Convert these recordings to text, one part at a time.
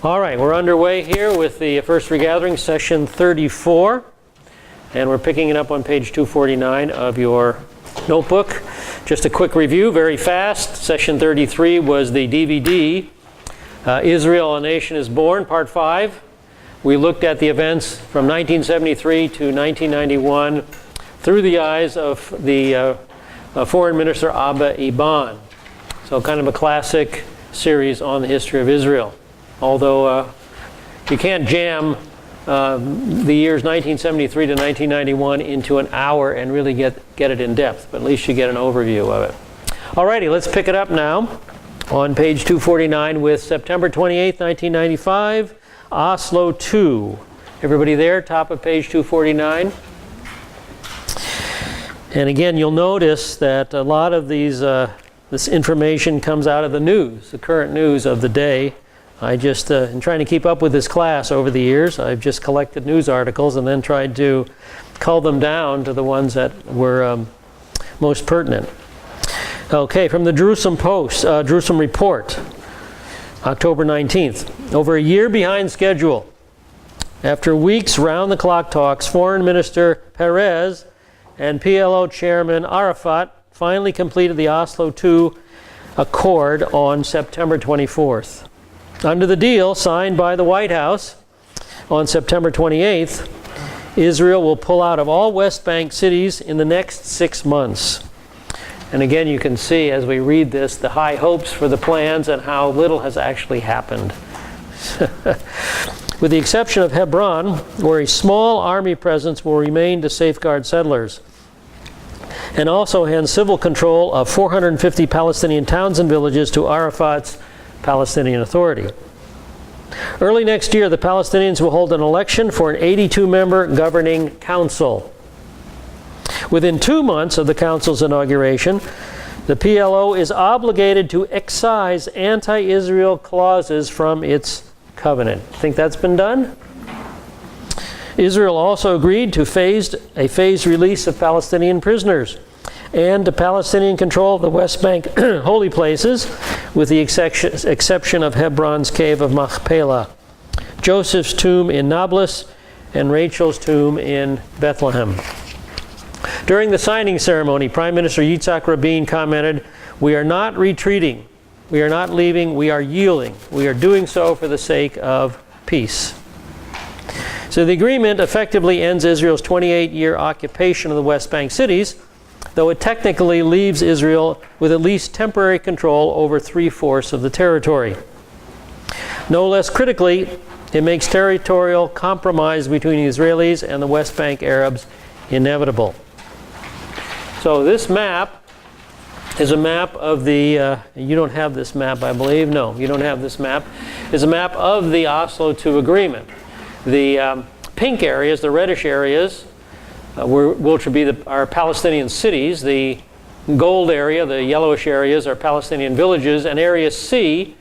All right, we're underway here with the first regathering, session 34, and we're picking it up on page 249 of your notebook. Just a quick review, very fast. Session 33 was the DVD, Israel, a Nation is Born, Part 5. We looked at the events from 1973 to 1991 through the eyes of the Foreign Minister Abba Eban. So kind of a classic series on the history of Israel. Although you can't jam the years 1973 to 1991 into an hour and really get it in depth, but at least you get an overview of it. Alrighty, let's pick it up now on page 249 with September 28th, 1995, Oslo 2. Everybody there, top of page 249. And again, you'll notice that a lot of these this information comes out of the news, the current news of the day. I just, in trying to keep up with this class over the years, I've just collected news articles and then tried to cull them down to the ones that were most pertinent. Okay, from the Jerusalem Post, Jerusalem Report, October 19th. Over a year behind schedule. After weeks round-the-clock talks, Foreign Minister Perez and PLO Chairman Arafat finally completed the Oslo II Accord on September 24th. Under the deal signed by the White House on September 28th, Israel will pull out of all West Bank cities in the next 6 months. And again, you can see as we read this, the high hopes for the plans and how little has actually happened. With the exception of Hebron, where a small army presence will remain to safeguard settlers, and also hand civil control of 450 Palestinian towns and villages to Arafat's Palestinian Authority. Early next year, the Palestinians will hold an election for an 82-member governing council. Within 2 months of the council's inauguration, the PLO is obligated to excise anti-Israel clauses from its covenant. Think that's been done? Israel also agreed to a phased release of Palestinian prisoners and to Palestinian control of the West Bank holy places, with the exception of Hebron's cave of Machpelah, Joseph's tomb in Nablus, and Rachel's tomb in Bethlehem. During the signing ceremony, Prime Minister Yitzhak Rabin commented, "We are not retreating, we are not leaving, we are yielding. We are doing so for the sake of peace." So the agreement effectively ends Israel's 28-year occupation of the West Bank cities, though it technically leaves Israel with at least temporary control over 3/4 of the territory. No less critically, it makes territorial compromise between the Israelis and the West Bank Arabs inevitable. So this map is a map of the, you don't have this map, I believe. No, you don't have this map. It's a map of the Oslo II agreement. The pink areas, the reddish areas, which would be our Palestinian cities. The gold area, the yellowish areas, are Palestinian villages, and Area C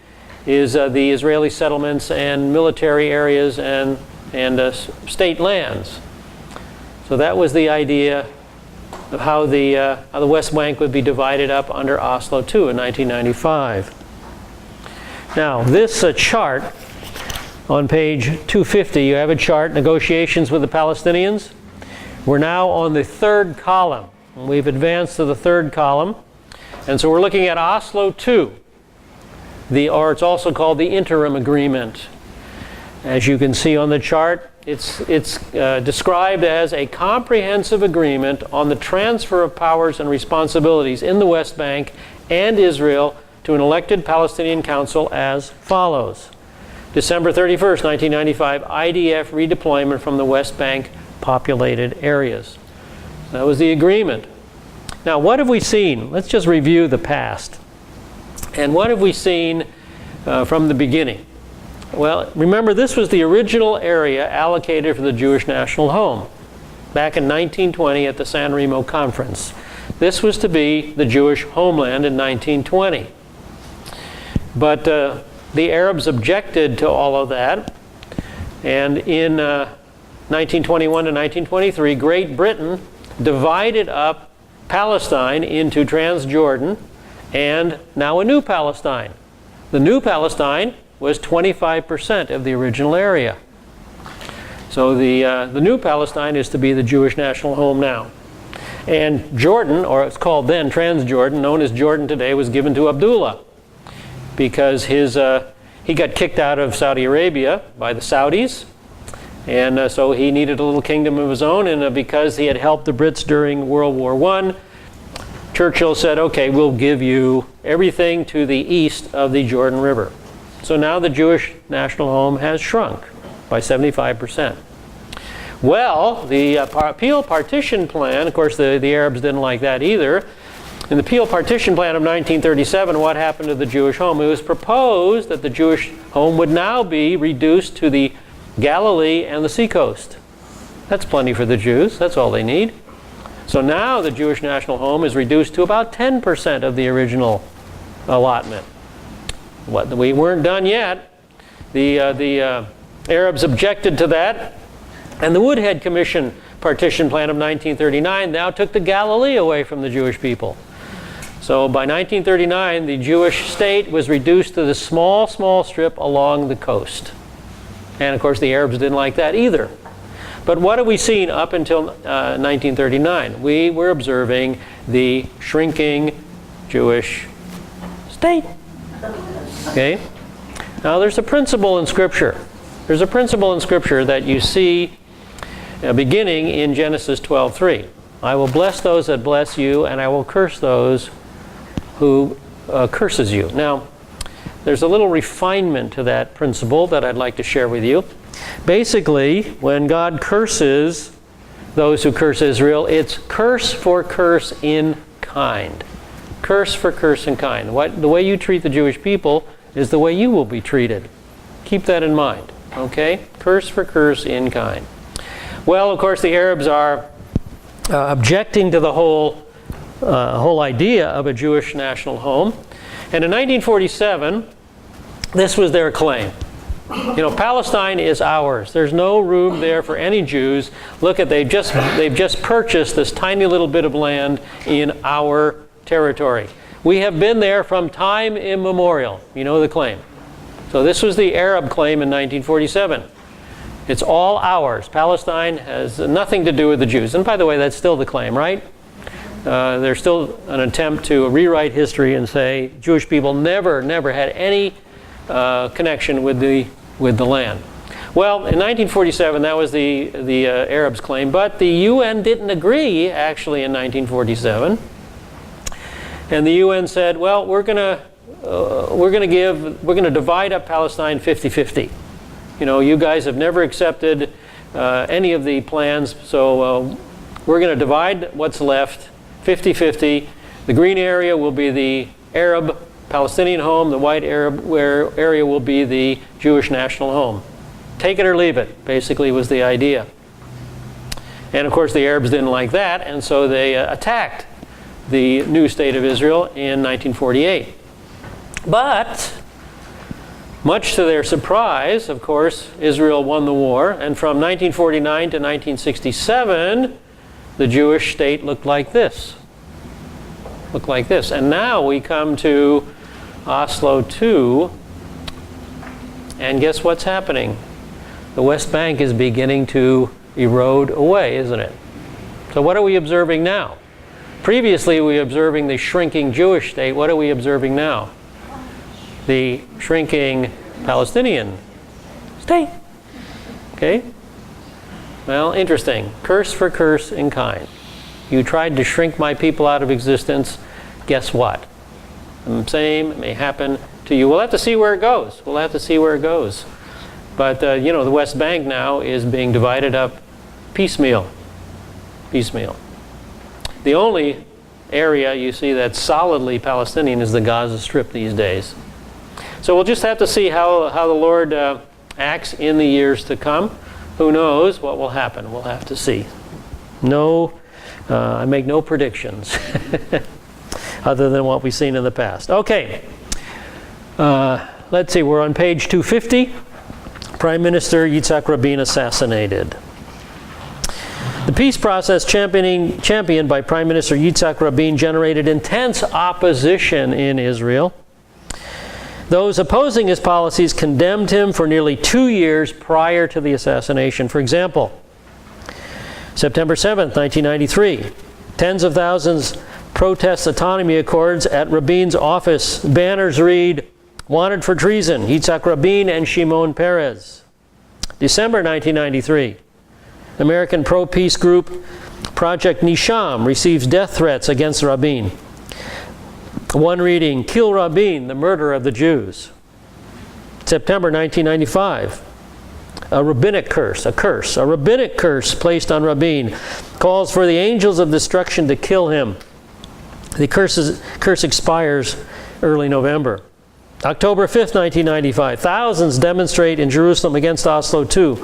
is the Israeli settlements and military areas and state lands. So that was the idea of how the West Bank would be divided up under Oslo II in 1995. Now, this chart on page 250, you have a chart, negotiations with the Palestinians. We're now on the third column. We've advanced to the third column. And so we're looking at Oslo II, or it's also called the Interim Agreement. As you can see on the chart, it's described as a comprehensive agreement on the transfer of powers and responsibilities in the West Bank and Israel to an elected Palestinian council as follows. December 31st, 1995, IDF redeployment from the West Bank populated areas. That was the agreement. Now, what have we seen? Let's just review the past. And what have we seen from the beginning? Well, remember, this was the original area allocated for the Jewish national home back in 1920 at the San Remo Conference. This was to be the Jewish homeland in 1920. But the Arabs objected to all of that, and in 1921 to 1923, Great Britain divided up Palestine into Transjordan and now a new Palestine. The new Palestine was 25% of the original area. So the new Palestine is to be the Jewish national home now. And Jordan, or it's called then Transjordan, known as Jordan today, was given to Abdullah because he got kicked out of Saudi Arabia by the Saudis. And so he needed a little kingdom of his own. And because he had helped the Brits during World War I, Churchill said, okay, we'll give you everything to the east of the Jordan River. So now the Jewish national home has shrunk by 75%. Well, the Peel Partition Plan, of course the Arabs didn't like that either. In the Peel Partition Plan of 1937, what happened to the Jewish home? It was proposed that the Jewish home would now be reduced to the Galilee and the seacoast. That's plenty for the Jews. That's all they need. So now the Jewish national home is reduced to about 10% of the original allotment. We weren't done yet. The Arabs objected to that. And the Woodhead Commission Partition Plan of 1939 now took the Galilee away from the Jewish people. So by 1939, the Jewish state was reduced to the small, small strip along the coast. And of course, the Arabs didn't like that either. But what have we seen up until 1939? We were observing the shrinking Jewish state. Okay? Now, there's a principle in Scripture. There's a principle in Scripture that you see beginning in Genesis 12:3. I will bless those that bless you, and I will curse those who curses you. Now, there's a little refinement to that principle that I'd like to share with you. Basically, when God curses those who curse Israel, it's curse for curse in kind. Curse for curse in kind. The way you treat the Jewish people is the way you will be treated. Keep that in mind. Okay? Curse for curse in kind. Well, of course, the Arabs are objecting to the whole idea of a Jewish national home. And in 1947, this was their claim. You know, Palestine is ours. There's no room there for any Jews. Look at, they've just purchased this tiny little bit of land in our territory. We have been there from time immemorial. You know the claim. So this was the Arab claim in 1947. It's all ours. Palestine has nothing to do with the Jews. And by the way, that's still the claim, right? There's still an attempt to rewrite history and say Jewish people never had any connection with the land. Well, in 1947, that was the Arabs' claim, but the UN didn't agree actually in 1947, and the UN said, well, we're going to divide up Palestine 50-50. You know, you guys have never accepted any of the plans, so we're going to divide what's left 50-50. The green area will be the Arab Palestinian home. The white Arab area will be the Jewish national home. Take it or leave it, basically, was the idea. And of course, the Arabs didn't like that, and so they attacked the new state of Israel in 1948. But much to their surprise, of course, Israel won the war, and from 1949 to 1967, the Jewish state looked like this. Looked like this. And now we come to Oslo II, and guess what's happening? The West Bank is beginning to erode away, isn't it? So what are we observing now? Previously, we were observing the shrinking Jewish state. What are we observing now? The shrinking Palestinian state. Okay? Well, interesting. Curse for curse in kind. You tried to shrink my people out of existence. Guess what? The same may happen to you. We'll have to see where it goes. We'll have to see where it goes. But, you know, the West Bank now is being divided up piecemeal. Piecemeal. The only area you see that's solidly Palestinian is the Gaza Strip these days. So we'll just have to see how the Lord acts in the years to come. Who knows what will happen? We'll have to see. No, I make no predictions other than what we've seen in the past. Okay. Let's see, we're on page 250. Prime Minister Yitzhak Rabin assassinated. The peace process championed by Prime Minister Yitzhak Rabin generated intense opposition in Israel. Those opposing his policies condemned him for nearly 2 years prior to the assassination. For example, September 7th, 1993, tens of thousands protest autonomy accords at Rabin's office. Banners read, "Wanted for treason, Yitzhak Rabin and Shimon Peres." December 1993, American pro-peace group Project Nisham receives death threats against Rabin. One reading, "Kill Rabin, the murderer of the Jews." September 1995, a rabbinic curse placed on Rabin, calls for the angels of destruction to kill him. The curse expires early November. October 5th, 1995, thousands demonstrate in Jerusalem against Oslo II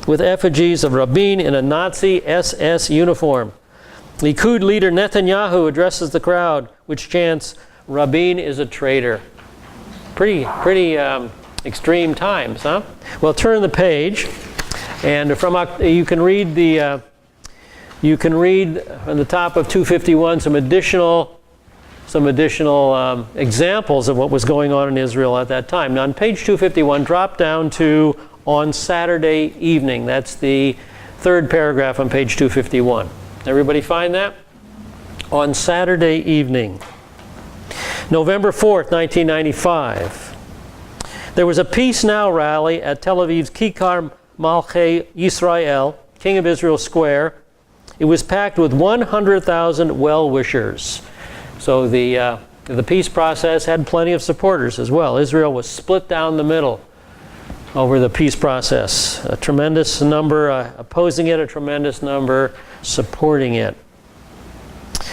with effigies of Rabin in a Nazi SS uniform. Likud leader Netanyahu addresses the crowd, which chants, "Rabin is a traitor." Pretty extreme times, huh? Well, turn the page, and you can read on the top of 251 some additional examples of what was going on in Israel at that time. Now, on page 251, drop down to "on Saturday evening." That's the third paragraph on page 251. Everybody find that? On Saturday evening. November 4th, 1995. There was a Peace Now rally at Tel Aviv's Kikar Malchei Yisrael, King of Israel Square. It was packed with 100,000 well-wishers. So the peace process had plenty of supporters as well. Israel was split down the middle over the peace process. A tremendous number opposing it, a tremendous number supporting it.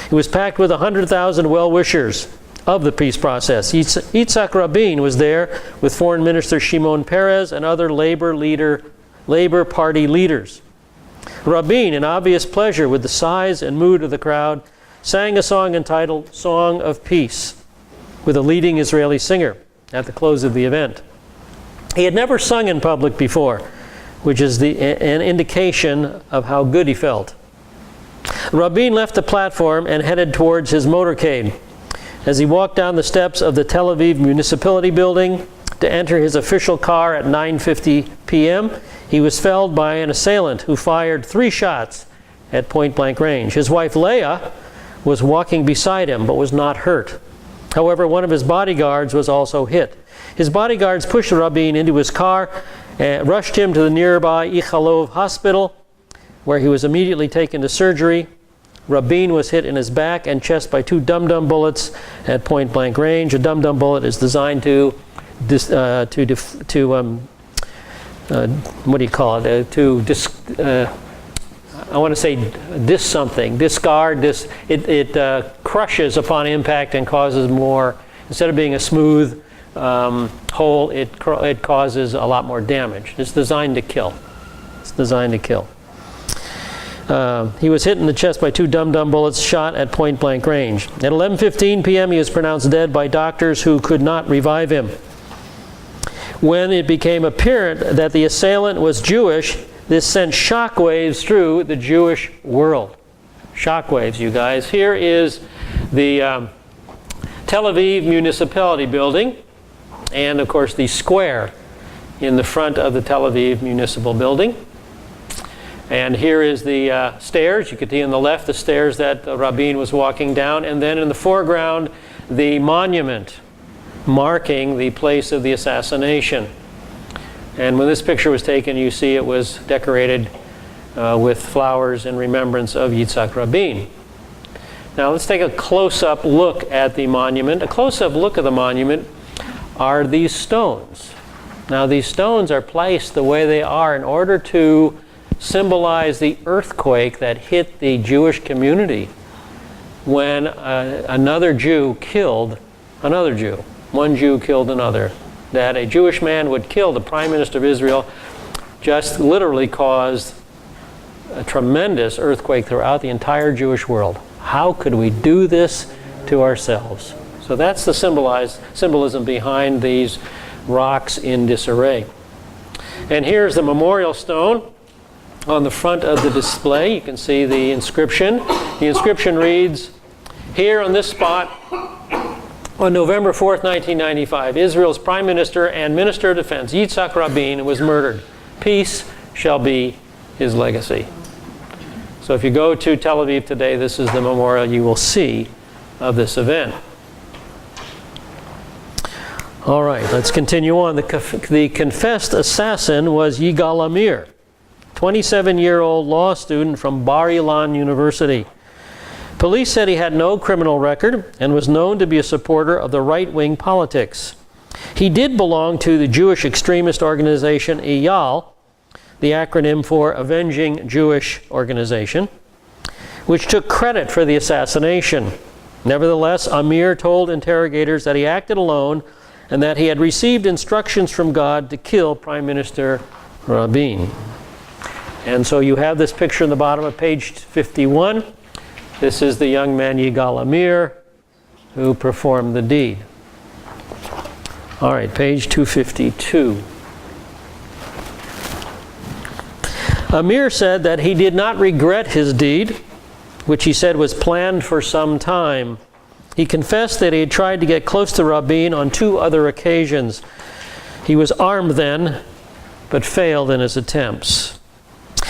It was packed with 100,000 well-wishers of the peace process. Yitzhak Rabin was there with Foreign Minister Shimon Peres and other Labor Party leaders. Rabin, in obvious pleasure with the size and mood of the crowd, sang a song entitled "Song of Peace" with a leading Israeli singer at the close of the event. He had never sung in public before, which is an indication of how good he felt. Rabin left the platform and headed towards his motorcade. As he walked down the steps of the Tel Aviv Municipality building to enter his official car at 9:50 p.m., he was felled by an assailant who fired 3 shots at point-blank range. His wife Leah was walking beside him but was not hurt. However, one of his bodyguards was also hit. His bodyguards pushed Rabin into his car and rushed him to the nearby Ichalov hospital, where he was immediately taken to surgery. Rabin was hit in his back and chest by 2 dum-dum bullets at point-blank range. A dum-dum bullet is designed to discard. It crushes upon impact and causes more. Instead of being a smooth hole, it causes a lot more damage. It's designed to kill. He was hit in the chest by 2 dum-dum bullets shot at point-blank range. At 11:15 p.m., he was pronounced dead by doctors who could not revive him. When it became apparent that the assailant was Jewish, this sent shockwaves through the Jewish world. Shockwaves, you guys. Here is the Tel Aviv Municipality building, and of course the square in the front of the Tel Aviv Municipal building. And here is the stairs. You can see on the left the stairs that Rabin was walking down, and then in the foreground the monument marking the place of the assassination. And when this picture was taken, you see it was decorated with flowers in remembrance of Yitzhak Rabin. Now let's take a close-up look at the monument. A close-up look at the monument are these stones. Now these stones are placed the way they are in order to symbolize the earthquake that hit the Jewish community when another Jew killed another Jew. One Jew killed another. That a Jewish man would kill the Prime Minister of Israel just literally caused a tremendous earthquake throughout the entire Jewish world. How could we do this to ourselves? So that's the symbolism behind these rocks in disarray. And here's the memorial stone on the front of the display. You can see the inscription. The inscription reads, "Here on this spot, On November 4th, 1995, Israel's Prime Minister and Minister of Defense, Yitzhak Rabin, was murdered. Peace shall be his legacy. So if you go to Tel Aviv today, this is the memorial you will see of this event. All right, let's continue on. The confessed assassin was Yigal Amir, 27-year-old law student from Bar Ilan University. Police said he had no criminal record and was known to be a supporter of the right-wing politics. He did belong to the Jewish extremist organization Eyal, the acronym for Avenging Jewish Organization, which took credit for the assassination. Nevertheless, Amir told interrogators that he acted alone and that he had received instructions from God to kill Prime Minister Rabin. And so you have this picture in the bottom of page 51. This is the young man Yigal Amir who performed the deed. All right, page 252. Amir said that he did not regret his deed, which he said was planned for some time. He confessed that he had tried to get close to Rabin on 2 other occasions. He was armed then, but failed in his attempts.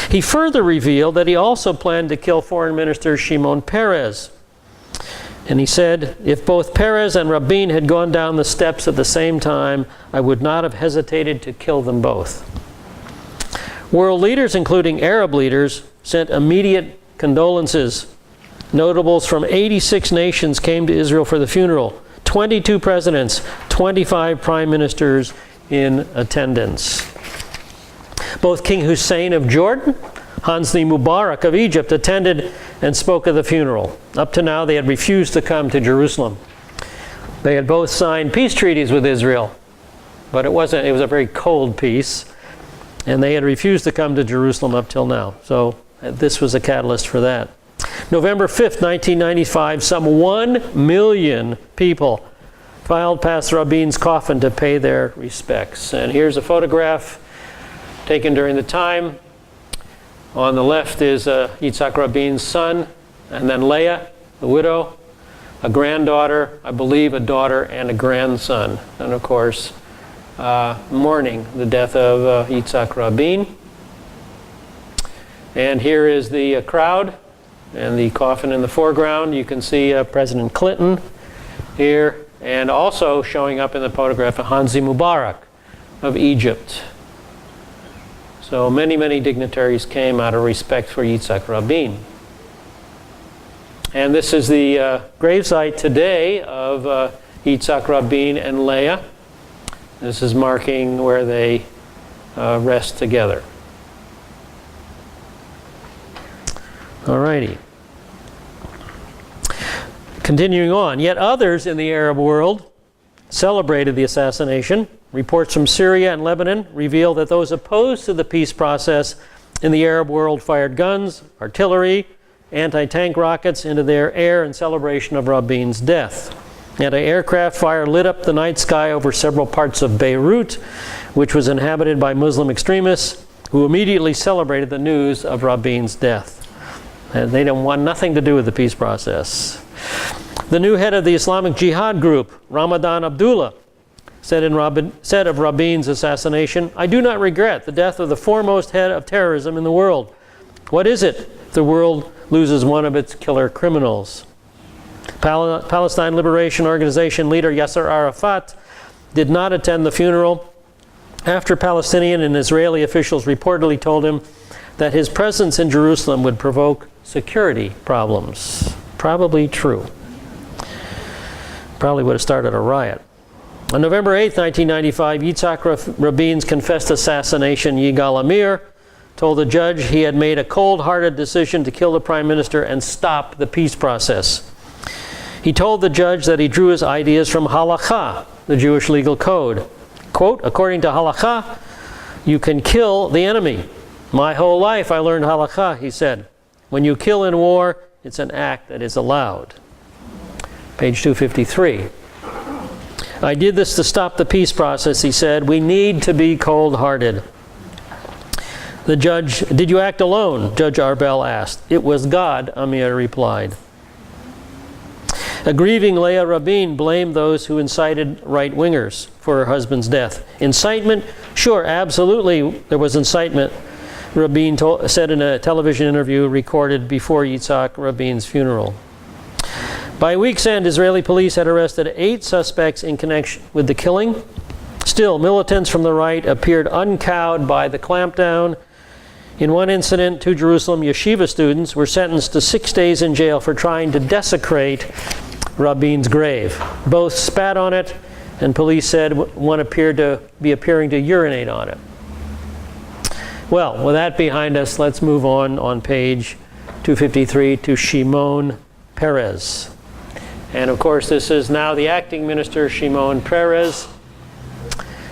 He further revealed that he also planned to kill Foreign Minister Shimon Peres. And he said, if both Peres and Rabin had gone down the steps at the same time, I would not have hesitated to kill them both. World leaders, including Arab leaders, sent immediate condolences. Notables from 86 nations came to Israel for the funeral. 22 presidents, 25 prime ministers in attendance. Both King Hussein of Jordan, Hosni Mubarak of Egypt attended and spoke at the funeral. Up to now, they had refused to come to Jerusalem. They had both signed peace treaties with Israel, but it was a very cold peace, and they had refused to come to Jerusalem up till now. So this was a catalyst for that. November 5th, 1995, some 1 million people filed past Rabin's coffin to pay their respects. And here's a photograph taken during the time. On the left is Yitzhak Rabin's son, and then Leah, the widow, a granddaughter, I believe a daughter, and a grandson. And of course, mourning the death of Yitzhak Rabin. And here is the crowd and the coffin in the foreground. You can see President Clinton here, and also showing up in the photograph Hosni Mubarak of Egypt. So many, many dignitaries came out of respect for Yitzhak Rabin. And this is the gravesite today of Yitzhak Rabin and Leah. This is marking where they rest together. All righty. Continuing on, yet others in the Arab world celebrated the assassination. Reports from Syria and Lebanon reveal that those opposed to the peace process in the Arab world fired guns, artillery, anti-tank rockets into their air in celebration of Rabin's death. Anti-aircraft fire lit up the night sky over several parts of Beirut, which was inhabited by Muslim extremists who immediately celebrated the news of Rabin's death. And they didn't want nothing to do with the peace process. The new head of the Islamic Jihad group, Ramadan Abdullah, said of Rabin's assassination, "I do not regret the death of the foremost head of terrorism in the world. What is it if the world loses one of its killer criminals?" Palestine Liberation Organization leader Yasser Arafat did not attend the funeral after Palestinian and Israeli officials reportedly told him that his presence in Jerusalem would provoke security problems. Probably true. Probably would have started a riot. On November 8, 1995, Yitzhak Rabin's confessed assassination, Yigal Amir, told the judge he had made a cold-hearted decision to kill the prime minister and stop the peace process. He told the judge that he drew his ideas from halakha, the Jewish legal code. Quote, according to halakha, you can kill the enemy. My whole life I learned halakha, he said. When you kill in war, it's an act that is allowed. Page 253. I did this to stop the peace process, he said. We need to be cold-hearted. The judge, did you act alone? Judge Arbel asked. It was God, Amir replied. A grieving Leah Rabin blamed those who incited right-wingers for her husband's death. Incitement? Sure, absolutely there was incitement, Rabin said in a television interview recorded before Yitzhak Rabin's funeral. By week's end, Israeli police had arrested 8 suspects in connection with the killing. Still, militants from the right appeared uncowed by the clampdown. In one incident, 2 Jerusalem yeshiva students were sentenced to 6 days in jail for trying to desecrate Rabin's grave. Both spat on it, and police said one appeared to be appearing to urinate on it. Well, with that behind us, let's move on page 253 to Shimon Peres. And of course, this is now the acting minister, Shimon Peres.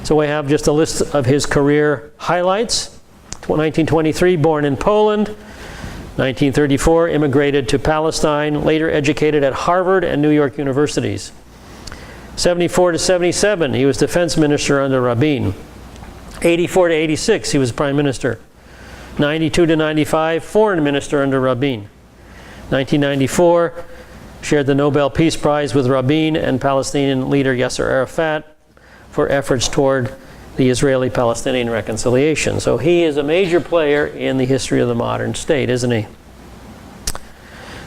So we have just a list of his career highlights. 1923, born in Poland. 1934, immigrated to Palestine, later educated at Harvard and New York universities. 74 to 77, he was defense minister under Rabin. 84 to 86, he was prime minister. 92 to 95, foreign minister under Rabin. 1994, shared the Nobel Peace Prize with Rabin and Palestinian leader Yasser Arafat for efforts toward the Israeli-Palestinian reconciliation. So he is a major player in the history of the modern state, isn't he?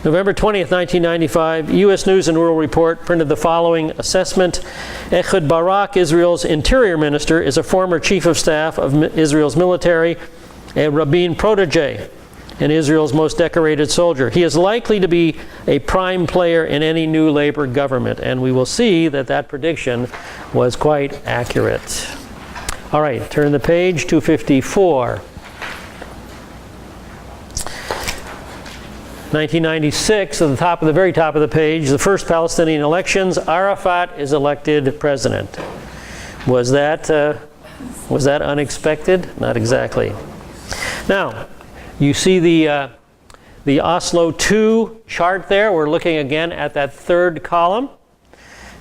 November 20th, 1995, U.S. News and World Report printed the following assessment. Ehud Barak, Israel's interior minister, is a former chief of staff of Israel's military, a Rabin protege, and Israel's most decorated soldier. He is likely to be a prime player in any new labor government, and we will see that that prediction was quite accurate. All right, turn the page, 254. 1996, at the very top of the page, the first Palestinian elections, Arafat is elected president. Was that unexpected? Not exactly. Now, you see the Oslo II chart there. We're looking again at that third column.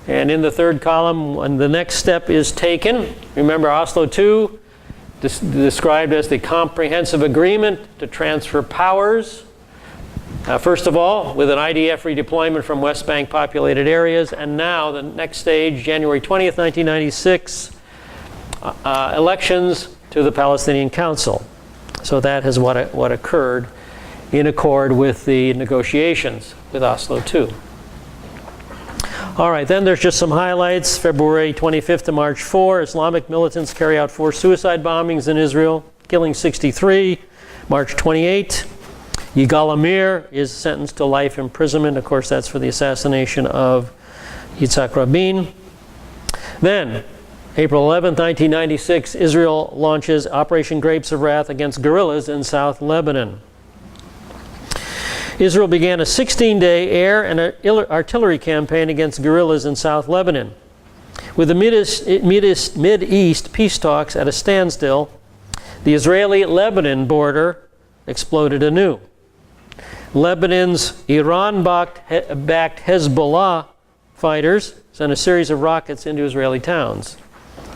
And in the third column, when the next step is taken, remember Oslo II, described as the comprehensive agreement to transfer powers. First of all, with an IDF redeployment from West Bank populated areas, and now the next stage, January 20th, 1996, elections to the Palestinian Council. So that is what occurred in accord with the negotiations with Oslo II. All right, then there's just some highlights. February 25th to March 4, Islamic militants carry out 4 suicide bombings in Israel, killing 63. March 28, Yigal Amir is sentenced to life imprisonment. Of course, that's for the assassination of Yitzhak Rabin. Then, April 11th, 1996, Israel launches Operation Grapes of Wrath against guerrillas in South Lebanon. Israel began a 16-day air and artillery campaign against guerrillas in South Lebanon. With the Mid-East peace talks at a standstill, the Israeli-Lebanon border exploded anew. Lebanon's Iran-backed Hezbollah fighters sent a series of rockets into Israeli towns.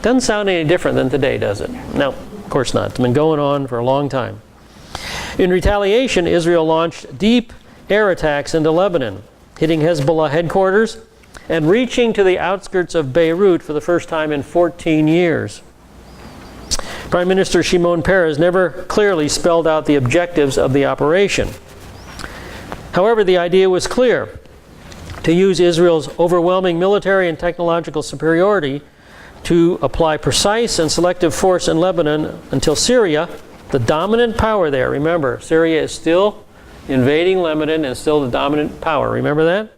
Doesn't sound any different than today, does it? No, of course not. It's been going on for a long time. In retaliation, Israel launched deep air attacks into Lebanon, hitting Hezbollah headquarters and reaching to the outskirts of Beirut for the first time in 14 years. Prime Minister Shimon Peres never clearly spelled out the objectives of the operation. However, the idea was clear: to use Israel's overwhelming military and technological superiority to apply precise and selective force in Lebanon until Syria, the dominant power there, remember, Syria is still invading Lebanon and still the dominant power, remember that?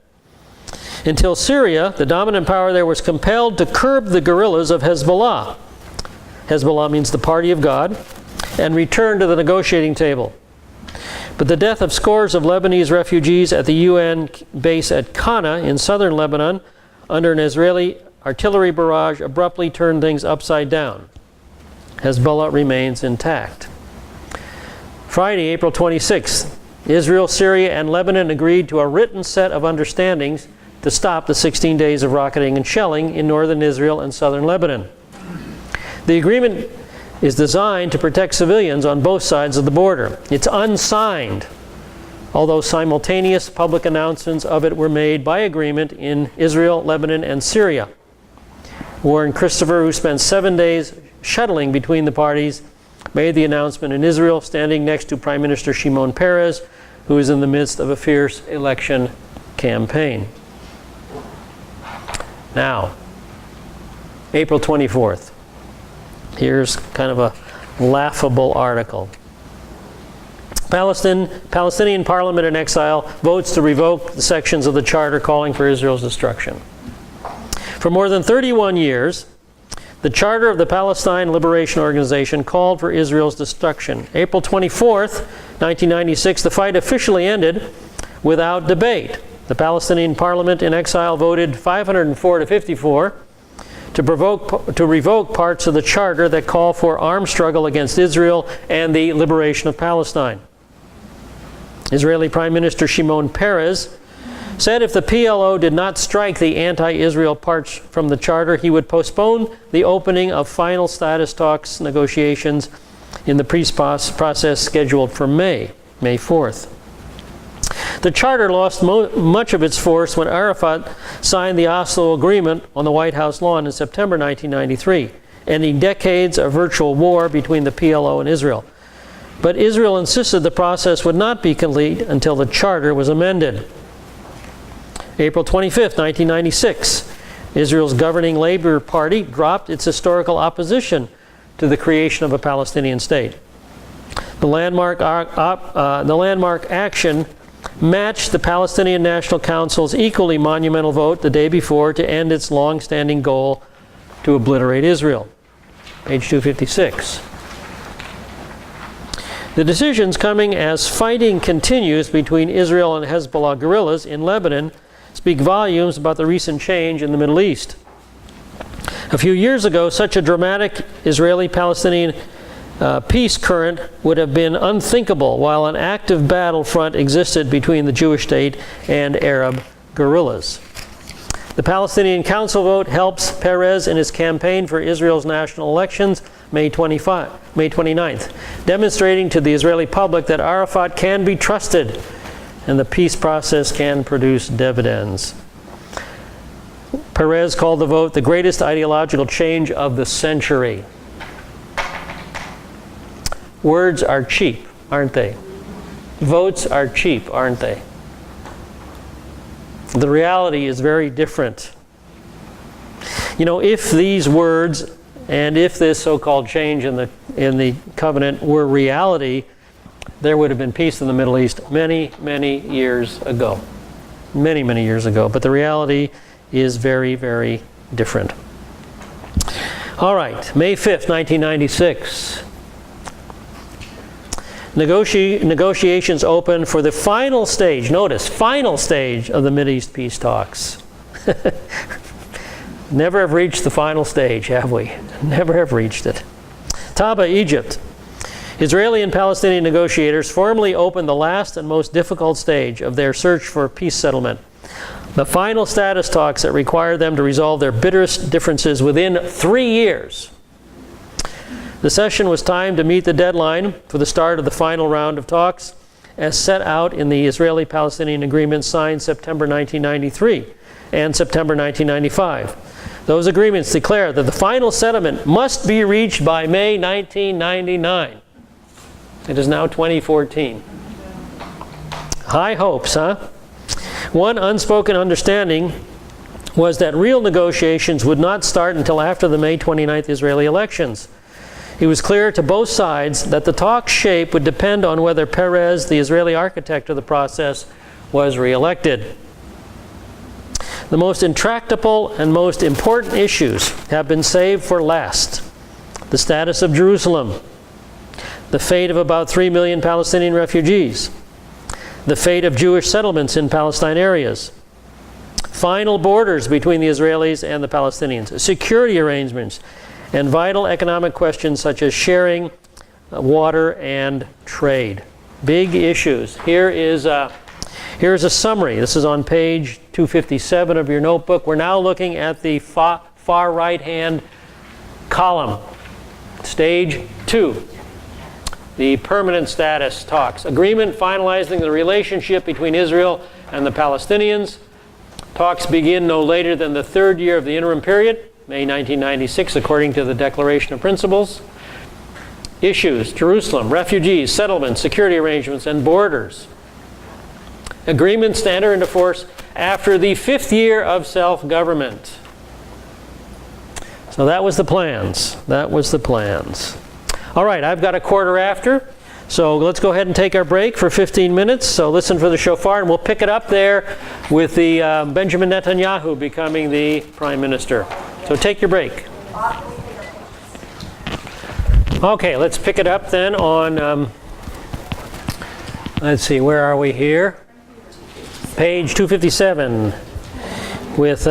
Until Syria, the dominant power there, was compelled to curb the guerrillas of Hezbollah. Hezbollah means the party of God, and return to the negotiating table. But the death of scores of Lebanese refugees at the UN base at Kana in southern Lebanon under an Israeli artillery barrage abruptly turned things upside down. Hezbollah remains intact. Friday, April 26th, Israel, Syria, and Lebanon agreed to a written set of understandings to stop the 16 days of rocketing and shelling in northern Israel and southern Lebanon. The agreement is designed to protect civilians on both sides of the border. It's unsigned, although simultaneous public announcements of it were made by agreement in Israel, Lebanon, and Syria. Warren Christopher, who spent 7 days shuttling between the parties, made the announcement in Israel, standing next to Prime Minister Shimon Peres, who is in the midst of a fierce election campaign. Now, April 24th. Here's kind of a laughable article. Palestinian parliament in exile votes to revoke the sections of the charter calling for Israel's destruction. For more than 31 years, the charter of the Palestine Liberation Organization called for Israel's destruction. April 24th, 1996, the fight officially ended without debate. The Palestinian parliament in exile voted 504 to 54 to revoke parts of the charter that call for armed struggle against Israel and the liberation of Palestine. Israeli Prime Minister Shimon Peres said if the PLO did not strike the anti-Israel parts from the charter, he would postpone the opening of final status talks negotiations in the peace process scheduled for May 4th. The charter lost much of its force when Arafat signed the Oslo Agreement on the White House lawn in September 1993, ending decades of virtual war between the PLO and Israel. But Israel insisted the process would not be complete until the charter was amended. April 25, 1996, Israel's governing Labour Party dropped its historical opposition to the creation of a Palestinian state. The landmark action matched the Palestinian National Council's equally monumental vote the day before to end its long-standing goal to obliterate Israel. Page 256. The decisions coming as fighting continues between Israel and Hezbollah guerrillas in Lebanon speak volumes about the recent change in the Middle East. A few years ago, such a dramatic Israeli-Palestinian peace current would have been unthinkable while an active battlefront existed between the Jewish state and Arab guerrillas. The Palestinian Council vote helps Peres in his campaign for Israel's national elections May 29th, demonstrating to the Israeli public that Arafat can be trusted and the peace process can produce dividends. Peres called the vote the greatest ideological change of the century. Words are cheap, aren't they? Votes are cheap, aren't they? The reality is very different. You know, if these words and if this so-called change in the covenant were reality, there would have been peace in the Middle East many, many years ago. Many, many years ago. But the reality is very, very different. All right, May 5th, 1996. Negotiations open for the final stage, notice, final stage of the Mideast peace talks. Never have reached the final stage, have we? Never have reached it. Taba, Egypt. Israeli and Palestinian negotiators formally opened the last and most difficult stage of their search for peace settlement. The final status talks that require them to resolve their bitterest differences within 3 years. The session was timed to meet the deadline for the start of the final round of talks, as set out in the Israeli-Palestinian agreement signed September 1993 and September 1995. Those agreements declare that the final settlement must be reached by May 1999. It is now 2014. High hopes, huh? One unspoken understanding was that real negotiations would not start until after the May 29th Israeli elections. It was clear to both sides that the talk's shape would depend on whether Peres, the Israeli architect of the process, was re-elected. The most intractable and most important issues have been saved for last. The status of Jerusalem, the fate of about 3 million Palestinian refugees, the fate of Jewish settlements in Palestine areas, final borders between the Israelis and the Palestinians, security arrangements, and vital economic questions such as sharing, water, and trade. Big issues. Here's a summary. This is on page 257 of your notebook. We're now looking at the far right-hand column. Stage 2. the permanent status talks. Agreement finalizing the relationship between Israel and the Palestinians. Talks begin no later than the third year of the interim period, May 1996, according to the Declaration of Principles. Issues: Jerusalem, refugees, settlements, security arrangements, and borders. Agreements to enter into force after the 5th year of self-government. So that was the plans. That was the plans. All right, I've got a quarter after. So let's go ahead and take our break for 15 minutes. So listen for the shofar, and we'll pick it up there with the Benjamin Netanyahu becoming the prime minister. So take your break. Okay, let's pick it up then on, let's see, where are we here? Page 257 with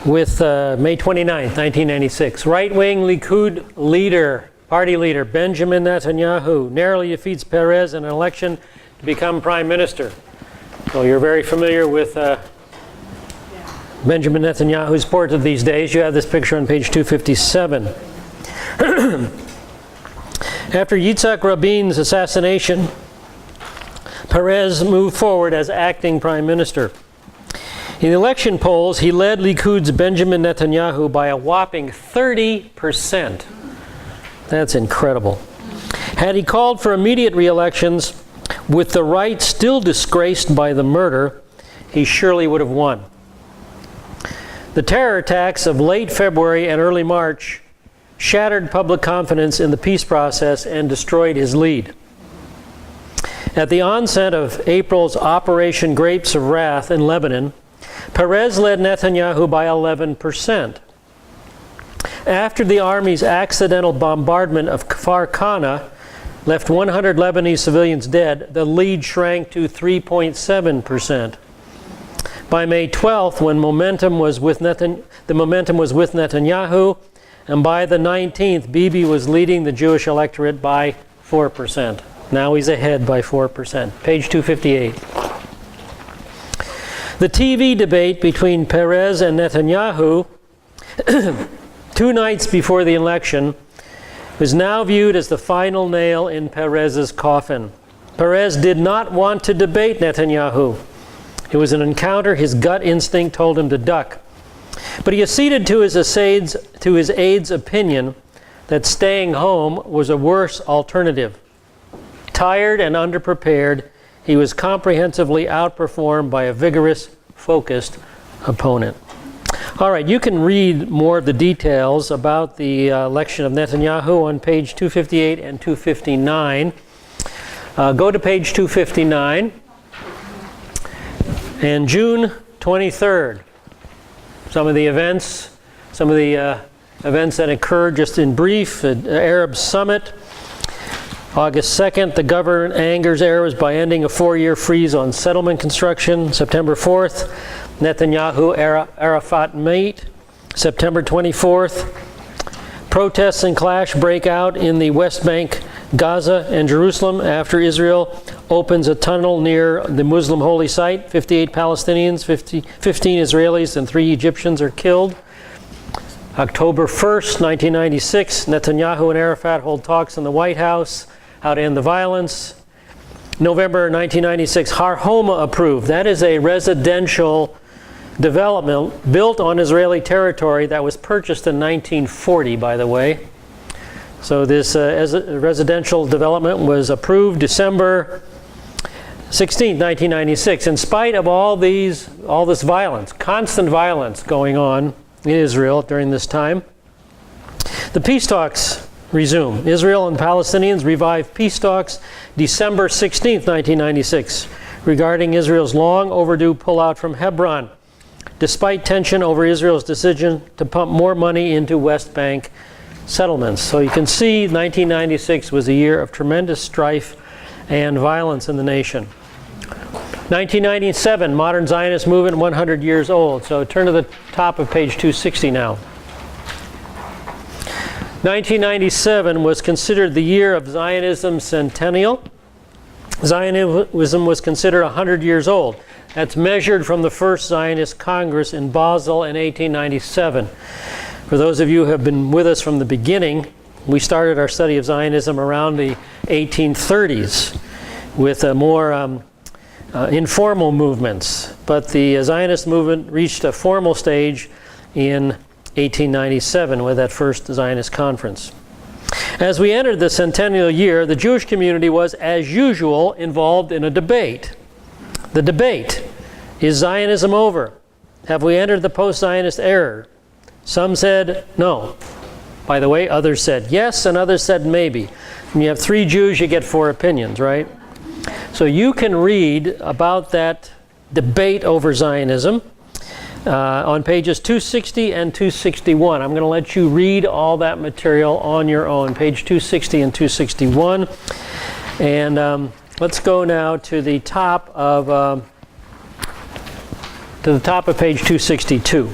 May 29th, 1996. Right-wing Likud leader, party leader, Benjamin Netanyahu narrowly defeats Perez in an election to become prime minister. So you're very familiar with Benjamin Netanyahu's portrait these days. You have this picture on page 257. After Yitzhak Rabin's assassination, Perez moved forward as acting prime minister. In the election polls, he led Likud's Benjamin Netanyahu by a whopping 30%. That's incredible. Had he called for immediate re-elections, with the right still disgraced by the murder, he surely would have won. The terror attacks of late February and early March shattered public confidence in the peace process and destroyed his lead. At the onset of April's Operation Grapes of Wrath in Lebanon, Perez led Netanyahu by 11%. After the army's accidental bombardment of Kfar Kana left 100 Lebanese civilians dead, the lead shrank to 3.7%. By May 12th, when the momentum was with Netanyahu, and by the 19th, Bibi was leading the Jewish electorate by 4%. Now he's ahead by 4%. Page 258. The TV debate between Perez and Netanyahu 2 nights before the election was now viewed as the final nail in Perez's coffin. Perez did not want to debate Netanyahu. It was an encounter his gut instinct told him to duck. But he acceded to his aide's opinion that staying home was a worse alternative. Tired and underprepared, he was comprehensively outperformed by a vigorous, focused opponent. All right, you can read more of the details about the election of Netanyahu on page 258 and 259. Go to page 259. And June 23rd, some of the events that occurred just in brief, the Arab Summit. August 2nd, the government angers Arabs by ending a 4-year freeze on settlement construction. September 4th, Netanyahu Arafat meet. September 24th, protests and clash break out in the West Bank, Gaza, and Jerusalem after Israel opens a tunnel near the Muslim holy site. 58 Palestinians, 15 Israelis, and 3 Egyptians are killed. October 1st, 1996, Netanyahu and Arafat hold talks in the White House, how to end the violence. November 1996, Har Homa approved. That is a residential development built on Israeli territory that was purchased in 1940, by the way. So this residential development was approved December 16, 1996. In spite of all this violence, constant violence going on in Israel during this time, the peace talks resume. Israel and Palestinians revive peace talks December 16, 1996, regarding Israel's long overdue pullout from Hebron, despite tension over Israel's decision to pump more money into West Bank settlements. So you can see 1996 was a year of tremendous strife and violence in the nation. 1997, modern Zionist movement, 100 years old. So turn to the top of page 260 now. 1997 was considered the year of Zionism's centennial. Zionism was considered 100 years old. That's measured from the first Zionist Congress in Basel in 1897. For those of you who have been with us from the beginning, we started our study of Zionism around the 1830s with more informal movements. But the Zionist movement reached a formal stage in 1897 with that first Zionist conference. As we entered the centennial year, the Jewish community was, as usual, involved in a debate. The debate: is Zionism over? Have we entered the post-Zionist era? Some said no. By the way, others said yes, and others said maybe. When you have 3 Jews, you get 4 opinions, right? So you can read about that debate over Zionism on pages 260 and 261. I'm going to let you read all that material on your own, page 260 and 261. And let's go now to the top of page 262.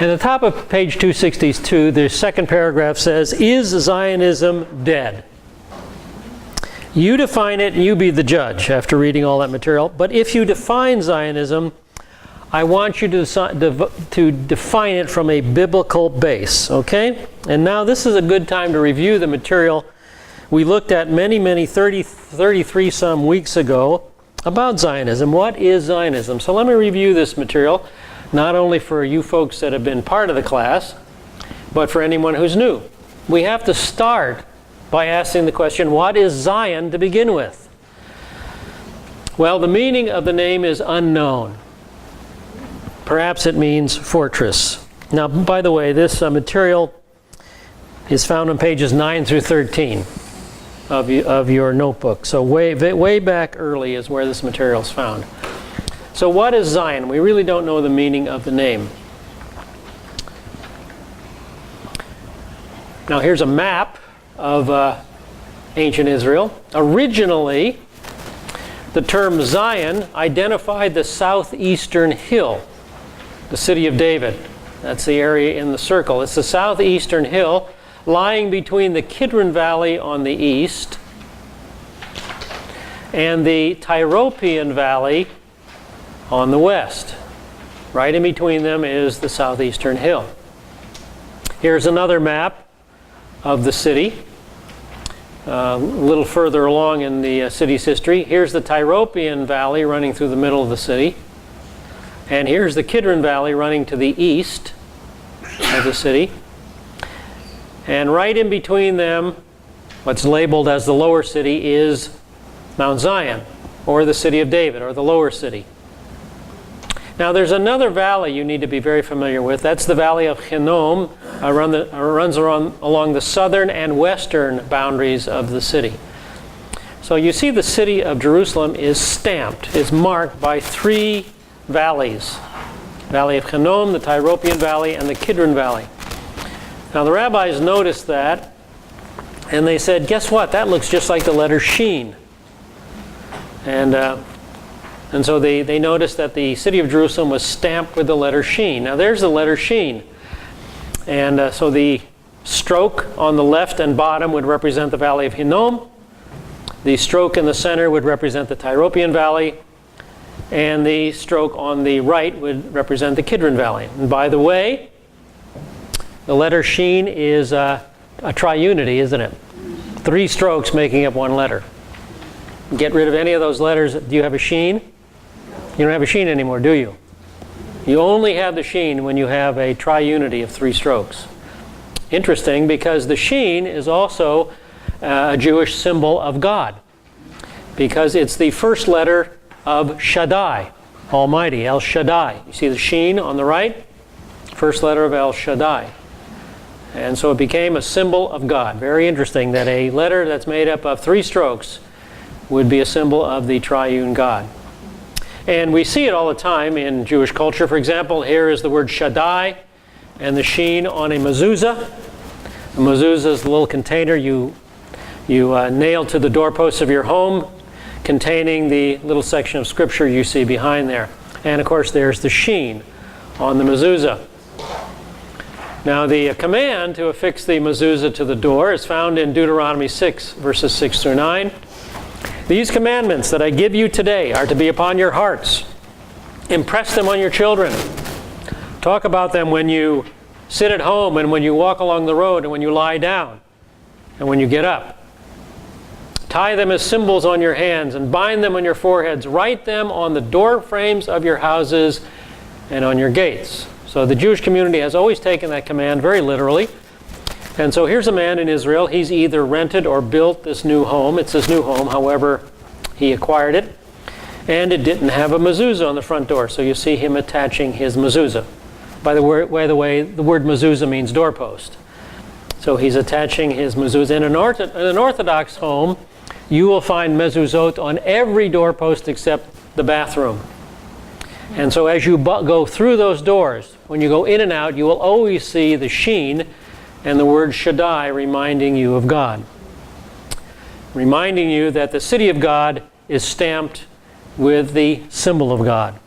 At the top of page 262, the second paragraph says, "Is Zionism dead?" You define it and you be the judge after reading all that material. But if you define Zionism, I want you to define it from a biblical base, okay? And now this is a good time to review the material we looked at many 33 some weeks ago about Zionism. What is Zionism? So let me review this material, not only for you folks that have been part of the class, but for anyone who's new. We have to start by asking the question, what is Zion to begin with? Well, the meaning of the name is unknown. Perhaps it means fortress. Now, by the way, this material is found on pages 9 through 13 of your notebook. So way back early is where this material is found. So what is Zion? We really don't know the meaning of the name. Now here's a map of ancient Israel. Originally, the term Zion identified the southeastern hill, the city of David. That's the area in the circle. It's the southeastern hill lying between the Kidron Valley on the east and the Tyropoeon Valley on the west. Right in between them is the southeastern hill. Here's another map of the city, a little further along in the city's history. Here's the Tyropoeon Valley running through the middle of the city. And here's the Kidron Valley running to the east of the city. And right in between them, what's labeled as the lower city is Mount Zion, or the city of David, or the lower city. Now there's another valley you need to be very familiar with. That's the Valley of Hinnom, runs along the southern and western boundaries of the city. So you see the city of Jerusalem is stamped, is marked by 3 valleys. Valley of Hinnom, the Tyropoeon Valley, and the Kidron Valley. Now the rabbis noticed that, and they said, guess what? That looks just like the letter Sheen. And so they noticed that the city of Jerusalem was stamped with the letter Sheen. Now there's the letter Sheen. And so the stroke on the left and bottom would represent the Valley of Hinnom. The stroke in the center would represent the Tyropoeon Valley. And the stroke on the right would represent the Kidron Valley. And by the way, the letter Sheen is a triunity, isn't it? 3 strokes making up 1 letter. Get rid of any of those letters. Do you have a Sheen? You don't have a Sheen anymore, do you? You only have the Sheen when you have a triunity of 3 strokes. Interesting, because the Sheen is also a Jewish symbol of God, because it's the first letter of Shaddai, Almighty, El Shaddai. You see the Sheen on the right? First letter of El Shaddai. And so it became a symbol of God. Very interesting that a letter that's made up of 3 strokes would be a symbol of the triune God. And we see it all the time in Jewish culture. For example, here is the word Shaddai and the Sheen on a mezuzah. A mezuzah is the little container you nail to the doorposts of your home, containing the little section of scripture you see behind there. And of course there's the Sheen on the mezuzah. Now the command to affix the mezuzah to the door is found in Deuteronomy 6, verses 6 through 9. These commandments that I give you today are to be upon your hearts. Impress them on your children. Talk about them when you sit at home and when you walk along the road and when you lie down and when you get up. Tie them as symbols on your hands and bind them on your foreheads. Write them on the door frames of your houses and on your gates. So the Jewish community has always taken that command very literally. And so here's a man in Israel. He's either rented or built this new home. It's his new home, however he acquired it. And it didn't have a mezuzah on the front door. So you see him attaching his mezuzah. By the way, the word mezuzah means doorpost. So he's attaching his mezuzah. In an Orthodox home, you will find mezuzot on every doorpost except the bathroom. And so as you go through those doors, when you go in and out, you will always see the sheen and the word Shaddai reminding you of God. Reminding you that the city of God is stamped with the symbol of God.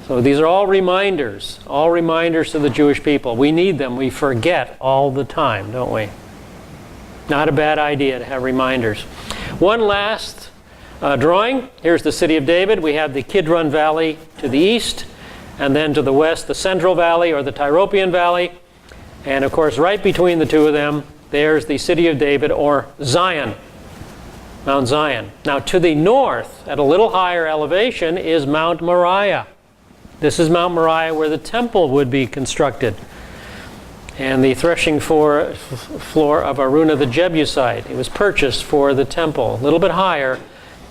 So these are all reminders to the Jewish people. We need them. We forget all the time, don't we? Not a bad idea to have reminders. One last drawing. Here's the city of David. We have the Kidron Valley to the east, and then to the west, the Central Valley or the Tyropoeon Valley. And of course, right between the two of them, there's the city of David, or Zion, Mount Zion. Now to the north, at a little higher elevation, is Mount Moriah. This is Mount Moriah where the temple would be constructed. And the threshing floor of Araunah the Jebusite. It was purchased for the temple, a little bit higher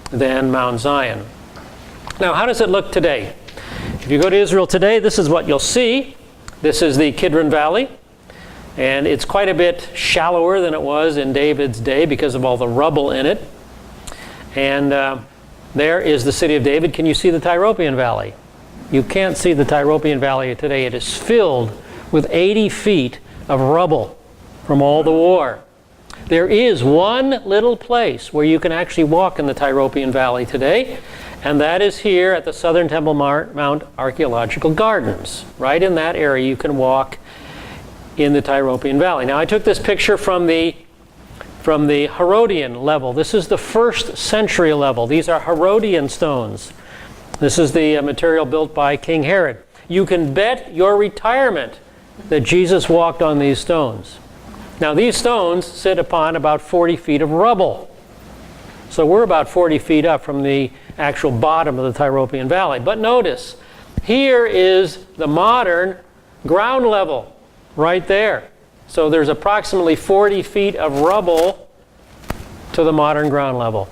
than Mount Zion. Now, how does it look today? If you go to Israel today, this is what you'll see. This is the Kidron Valley. And it's quite a bit shallower than it was in David's day because of all the rubble in it. And there is the city of David. Can you see the Tyropoeon Valley? You can't see the Tyropoeon Valley today. It is filled with 80 feet of rubble from all the war. There is one little place where you can actually walk in the Tyropoeon Valley today, and that is here at the Southern Temple Mount Archaeological Gardens. Right in that area you can walk in the Tyropoeon Valley. Now I took this picture from the Herodian level. This is the 1st century level. These are Herodian stones. This is the material built by King Herod. You can bet your retirement that Jesus walked on these stones. Now these stones sit upon about 40 feet of rubble. So we're about 40 feet up from the actual bottom of the Tyropoeon Valley. But notice, here is the modern ground level right there. So there's approximately 40 feet of rubble to the modern ground level.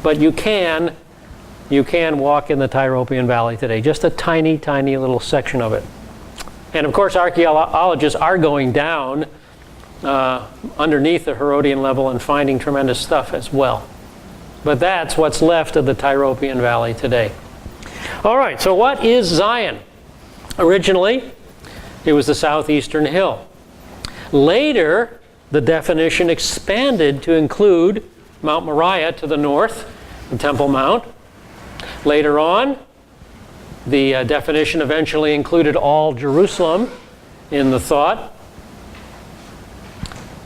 But you can walk in the Tyropoeon Valley today, just a tiny, tiny little section of it. And of course, archaeologists are going down underneath the Herodian level and finding tremendous stuff as well. But that's what's left of the Tyropoeon Valley today. All right, so what is Zion? Originally, it was the southeastern hill. Later, the definition expanded to include Mount Moriah to the north, the Temple Mount. Later on, the definition eventually included all Jerusalem in the thought,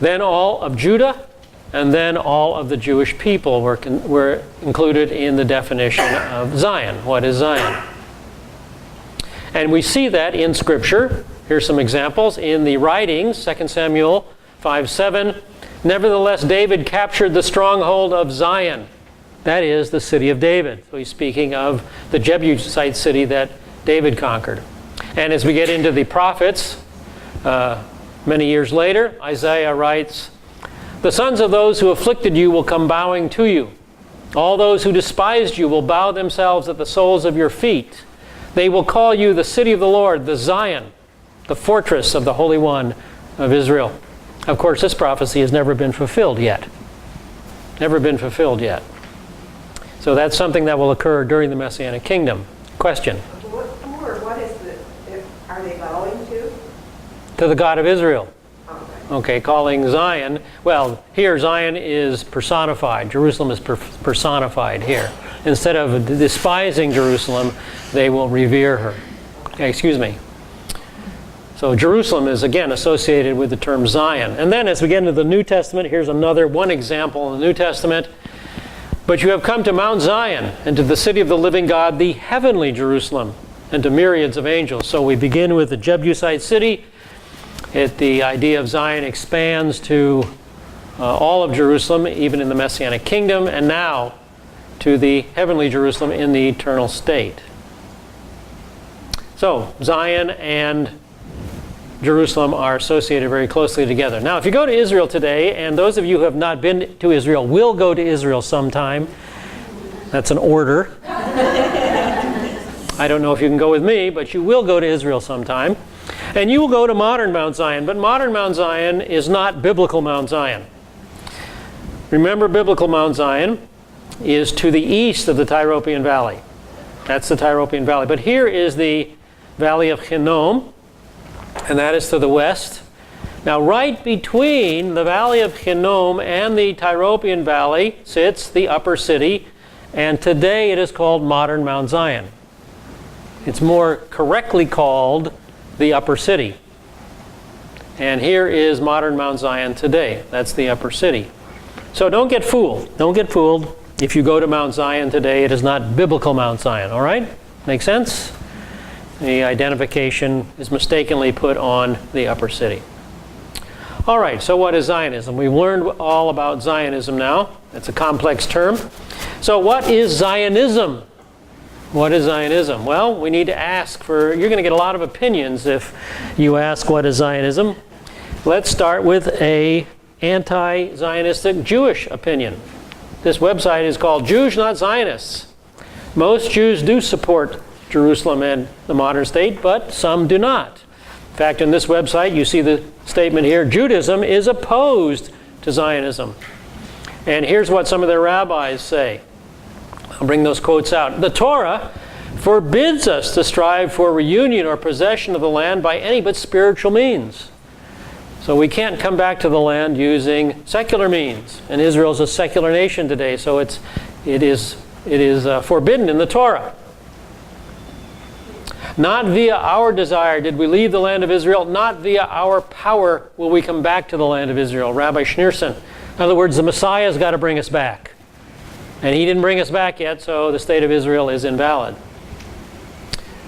then all of Judah, and then all of the Jewish people were included in the definition of Zion. What is Zion? And we see that in Scripture. Here's some examples. In the writings, 2 Samuel 5:7, nevertheless David captured the stronghold of Zion. That is the city of David. So he's speaking of the Jebusite city that David conquered. And as we get into the prophets, many years later, Isaiah writes, the sons of those who afflicted you will come bowing to you. All those who despised you will bow themselves at the soles of your feet. They will call you the city of the Lord, the Zion, the fortress of the Holy One of Israel. Of course, this prophecy has never been fulfilled yet. Never been fulfilled yet. So that's something that will occur during the Messianic kingdom. Question? What is are they bowing to? To the God of Israel. Okay, calling Zion. Well, here Zion is personified. Jerusalem is personified here. Instead of despising Jerusalem, they will revere her. Excuse me. So Jerusalem is again associated with the term Zion. And then as we get into the New Testament, here's one example in the New Testament. But you have come to Mount Zion and to the city of the living God, the heavenly Jerusalem, and to myriads of angels. So we begin with the Jebusite city. The idea of Zion expands to all of Jerusalem, even in the Messianic kingdom, and now to the heavenly Jerusalem in the eternal state. So Zion and Jerusalem are associated very closely together. Now, if you go to Israel today, and those of you who have not been to Israel will go to Israel sometime, that's an order. I don't know if you can go with me, but you will go to Israel sometime. And you will go to modern Mount Zion, but modern Mount Zion is not biblical Mount Zion. Remember, biblical Mount Zion is to the east of the Tyropoeon Valley. That's the Tyropoeon Valley. But here is the Valley of Hinnom, and that is to the west. Now, right between the Valley of Hinnom and the Tyropoeon Valley sits the upper city, and today it is called modern Mount Zion. It's more correctly called the upper city. And here is modern Mount Zion today. That's the upper city. So don't get fooled. Don't get fooled. If you go to Mount Zion today, it is not biblical Mount Zion. All right? Make sense? The identification is mistakenly put on the upper city. All right, so what is Zionism? We've learned all about Zionism now. It's a complex term. So what is Zionism? What is Zionism? Well, we need to ask for, you're going to get a lot of opinions if you ask what is Zionism. Let's start with a anti-Zionistic Jewish opinion. This website is called Jews Not Zionists. Most Jews do support Jerusalem and the modern state, but some do not. In fact, in this website, you see the statement here, Judaism is opposed to Zionism. And here's what some of their rabbis say. I'll bring those quotes out. The Torah forbids us to strive for reunion or possession of the land by any but spiritual means. So we can't come back to the land using secular means. And Israel is a secular nation today, so it is forbidden in the Torah. Not via our desire did we leave the land of Israel. Not via our power will we come back to the land of Israel. Rabbi Schneerson. In other words, the Messiah's got to bring us back. And he didn't bring us back yet, so the state of Israel is invalid.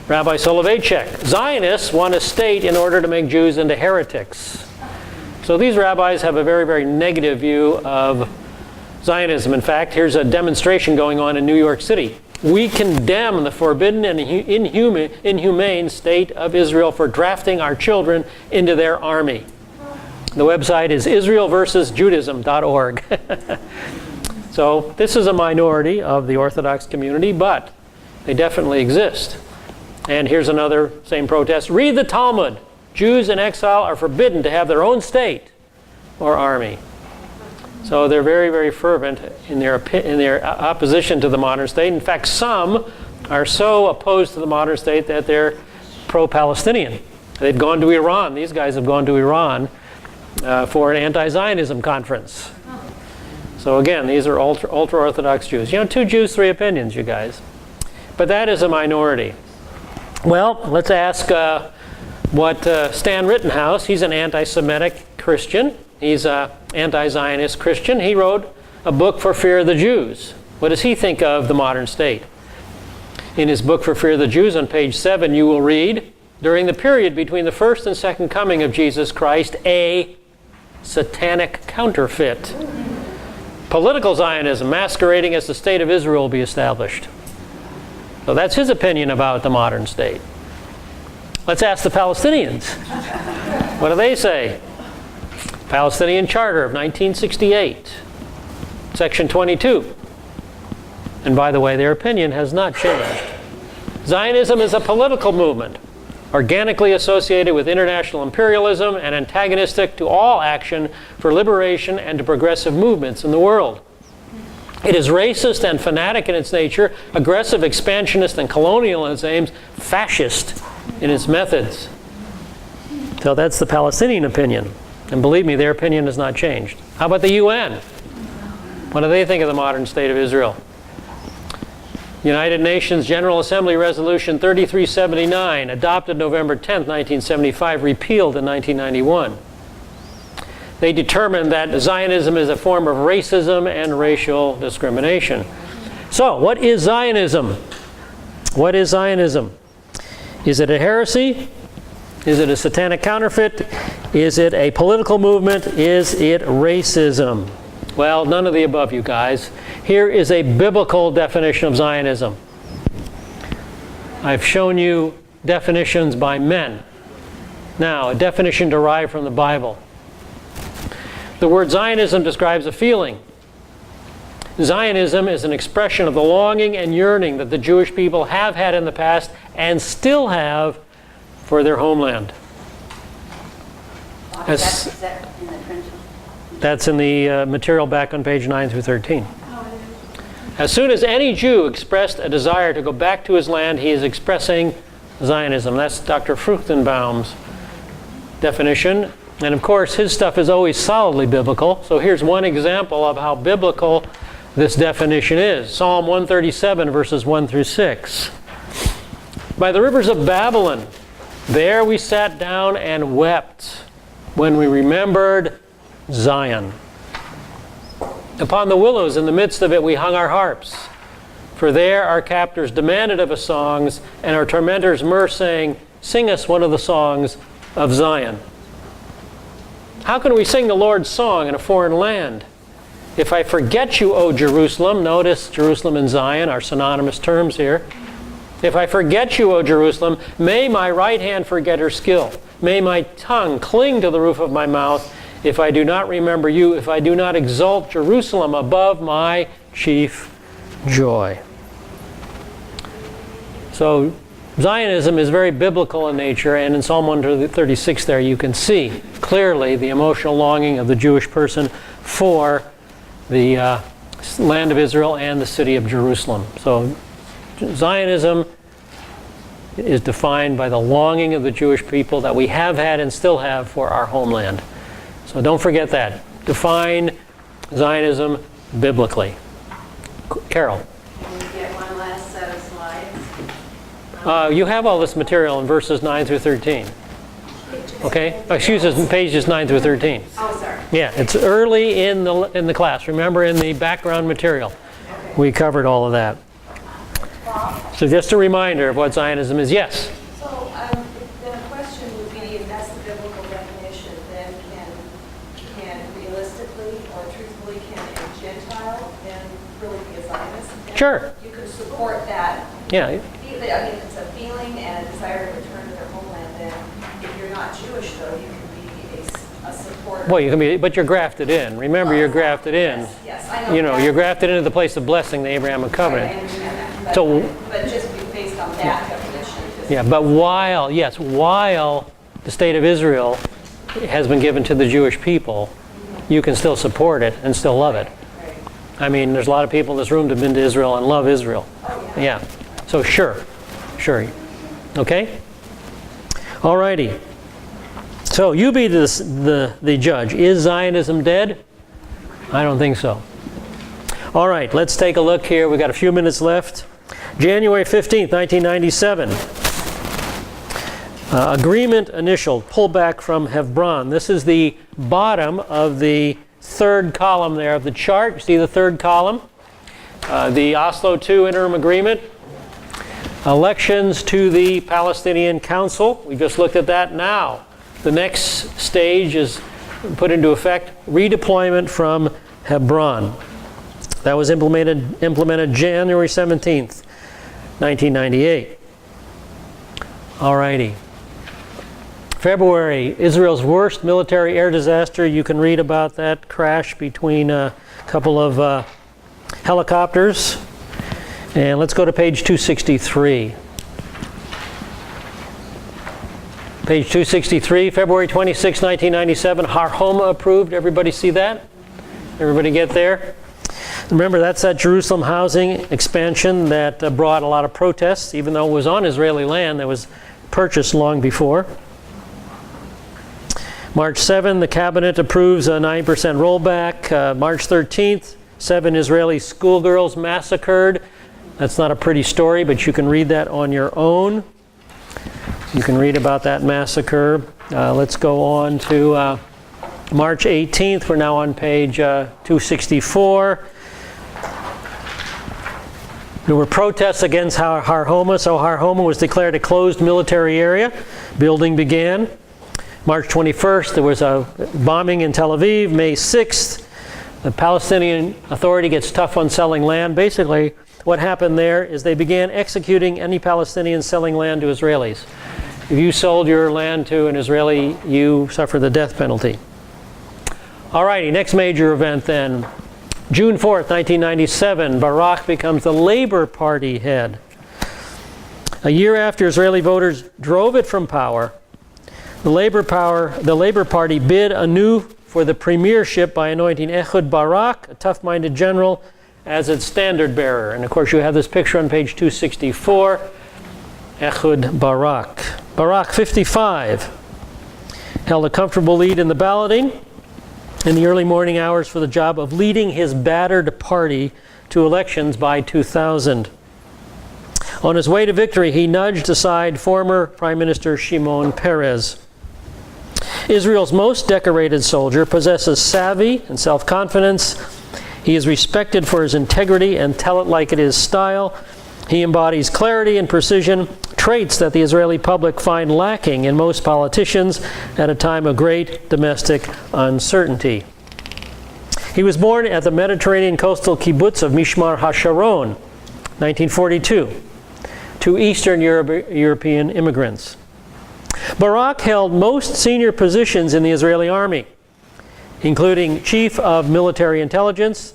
Rabbi Soloveitchik. Zionists want a state in order to make Jews into heretics. So these rabbis have a very, very negative view of Zionism. In fact, here's a demonstration going on in New York City. We condemn the forbidden and inhumane state of Israel for drafting our children into their army. The website is israelversusjudaism.org. So this is a minority of the Orthodox community, but they definitely exist. And here's another same protest. Read the Talmud. Jews in exile are forbidden to have their own state or army. So they're very, very fervent in their opposition to the modern state. In fact, some are so opposed to the modern state that they're pro-Palestinian. They've gone to Iran. These guys have gone to Iran for an anti-Zionism conference. So again, these are ultra-Orthodox Jews. You know, 2 Jews, 3 opinions, you guys. But that is a minority. Well, let's ask what Stan Rittenhouse, he's an anti-Semitic Christian. He's an anti-Zionist Christian. He wrote a book for fear of the Jews. What does he think of the modern state? In his book for fear of the Jews, on page 7, you will read, during the period between the first and second coming of Jesus Christ, a satanic counterfeit. Political Zionism masquerading as the state of Israel will be established. So that's his opinion about the modern state. Let's ask the Palestinians. What do they say? Palestinian Charter of 1968, Section 22. And by the way, their opinion has not changed. Zionism is a political movement, organically associated with international imperialism and antagonistic to all action for liberation and to progressive movements in the world. It is racist and fanatic in its nature, aggressive, expansionist, and colonial in its aims, fascist in its methods. So that's the Palestinian opinion. And believe me, their opinion has not changed. How about the UN? What do they think of the modern state of Israel? United Nations General Assembly Resolution 3379, adopted November 10, 1975, repealed in 1991. They determined that Zionism is a form of racism and racial discrimination. So, what is Zionism? What is Zionism? Is it a heresy? Is it a satanic counterfeit? Is it a political movement? Is it racism? Well, none of the above, you guys. Here is a biblical definition of Zionism. I've shown you definitions by men. Now, a definition derived from the Bible. The word Zionism describes a feeling. Zionism is an expression of the longing and yearning that the Jewish people have had in the past and still have for their homeland. Is that in the printed? That's in the material back on page 9 through 13. As soon as any Jew expressed a desire to go back to his land, he is expressing Zionism. That's Dr. Fruchtenbaum's definition. And of course, his stuff is always solidly biblical. So here's one example of how biblical this definition is. Psalm 137, verses 1 through 6. By the rivers of Babylon, there we sat down and wept when we remembered Zion. Upon the willows in the midst of it we hung our harps. For there our captors demanded of us songs, and our tormentors murmur, saying, "Sing us one of the songs of Zion." How can we sing the Lord's song in a foreign land? If I forget you, O Jerusalem, notice Jerusalem and Zion are synonymous terms here. If I forget you, O Jerusalem, may my right hand forget her skill. May my tongue cling to the roof of my mouth. If I do not remember you, if I do not exalt Jerusalem above my chief joy. So Zionism is very biblical in nature, and in Psalm 136 there you can see clearly the emotional longing of the Jewish person for the land of Israel and the city of Jerusalem. So Zionism is defined by the longing of the Jewish people that we have had and still have for our homeland. So don't forget that. Define Zionism biblically. Carol. Can we get one last set of slides? You have all this material in verses 9 through 13. Okay? Excuse us, pages 9 through 13. Oh, sorry. Yeah, it's early in the class. Remember, in the background material, we covered all of that. So just a reminder of what Zionism is. Yes? So then a question would be, if that's the biblical definition, then can realistically or truthfully, can a Gentile then really be a Zionist? And Sure. you can support that. Yeah. I mean, it's a feeling and a desire to return to their homeland. Then if you're not Jewish, though, you can be a supporter. Well, you can be, but you're grafted in. Remember, you're grafted in. Yes, I know. You know, you're grafted into the place of blessing, the Abrahamic covenant. I understand that. But, So- but just based on that definition. Yeah, but while the state of Israel has been given to the Jewish people, you can still support it and still love it. Right. I mean, there's a lot of people in this room that have been to Israel and love Israel. Oh, yeah. Yeah. So sure. Okay? All righty. So you be the judge. Is Zionism dead? I don't think so. All right, let's take a look here. We've got a few minutes left. January 15th, 1997. Agreement initial, pullback from Hebron. This is the bottom of the third column there of the chart. See the third column? The Oslo II interim agreement. Elections to the Palestinian Council. We just looked at that now. The next stage is put into effect, redeployment from Hebron. That was implemented January 17th, 1998. All righty. February, Israel's worst military air disaster. You can read about that crash between a couple of helicopters. And let's go to page 263. Page 263, February 26, 1997, Har Homa approved. Everybody see that? Everybody get there? Remember, that's that Jerusalem housing expansion that brought a lot of protests, even though it was on Israeli land that was purchased long before. March 7, the cabinet approves a 9% rollback. March 13th, 7 Israeli schoolgirls massacred. That's not a pretty story, but you can read that on your own. You can read about that massacre. Let's go on to March 18th. We're now on page 264. There were protests against Har Homa, so Har Homa was declared a closed military area. Building began. March 21st, there was a bombing in Tel Aviv. May 6th, the Palestinian Authority gets tough on selling land. Basically, what happened there is they began executing any Palestinians selling land to Israelis. If you sold your land to an Israeli, you suffer the death penalty. All righty, next major event then. June 4th, 1997, Barak becomes the Labor Party head. A year after Israeli voters drove it from power, the Labor Party bid anew for the premiership by anointing Ehud Barak, a tough-minded general, as its standard bearer. And of course you have this picture on page 264, Ehud Barak. Barak, 55, held a comfortable lead in the balloting in the early morning hours for the job of leading his battered party to elections by 2000. On his way to victory, he nudged aside former Prime Minister Shimon Peres. Israel's most decorated soldier possesses savvy and self-confidence. He is respected for his integrity and tell-it-like-it-is style. He embodies clarity and precision, traits that the Israeli public find lacking in most politicians at a time of great domestic uncertainty. He was born at the Mediterranean coastal kibbutz of Mishmar HaSharon, 1942, to Eastern European immigrants. Barak held most senior positions in the Israeli army, including Chief of Military Intelligence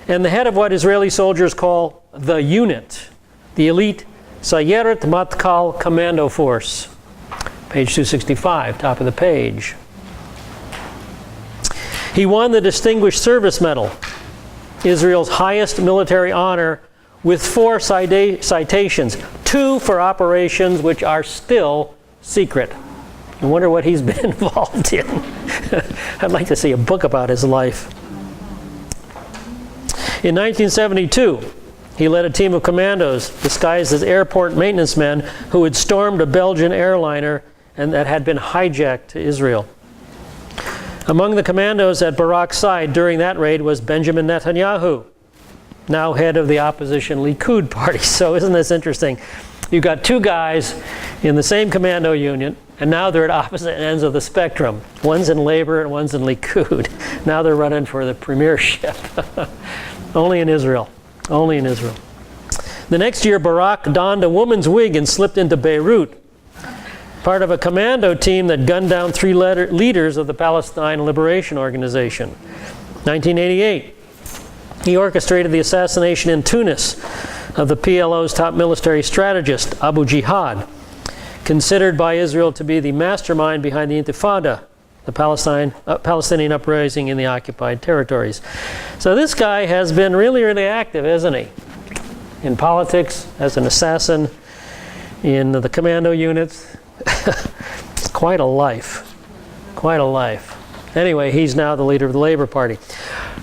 and the head of what Israeli soldiers call the unit, the elite Sayeret Matkal Commando Force. Page 265, top of the page. He won the Distinguished Service Medal, Israel's highest military honor, with 4 citations, 2 for operations which are still secret. I wonder what he's been involved in. I'd like to see a book about his life. In 1972, he led a team of commandos disguised as airport maintenance men who had stormed a Belgian airliner and that had been hijacked to Israel. Among the commandos at Barak's side during that raid was Benjamin Netanyahu, now head of the opposition Likud party. So isn't this interesting? You've got 2 guys in the same commando unit, and now they're at opposite ends of the spectrum. One's in Labor and one's in Likud. Now they're running for the premiership. Only in Israel. Only in Israel. The next year, Barak donned a woman's wig and slipped into Beirut, part of a commando team that gunned down 3 leaders of the Palestine Liberation Organization. 1988, he orchestrated the assassination in Tunis of the PLO's top military strategist, Abu Jihad, considered by Israel to be the mastermind behind the Intifada, the Palestinian uprising in the occupied territories. So this guy has been really, really active, hasn't he? In politics, as an assassin, in the commando units. Quite a life. Quite a life. Anyway, he's now the leader of the Labor Party.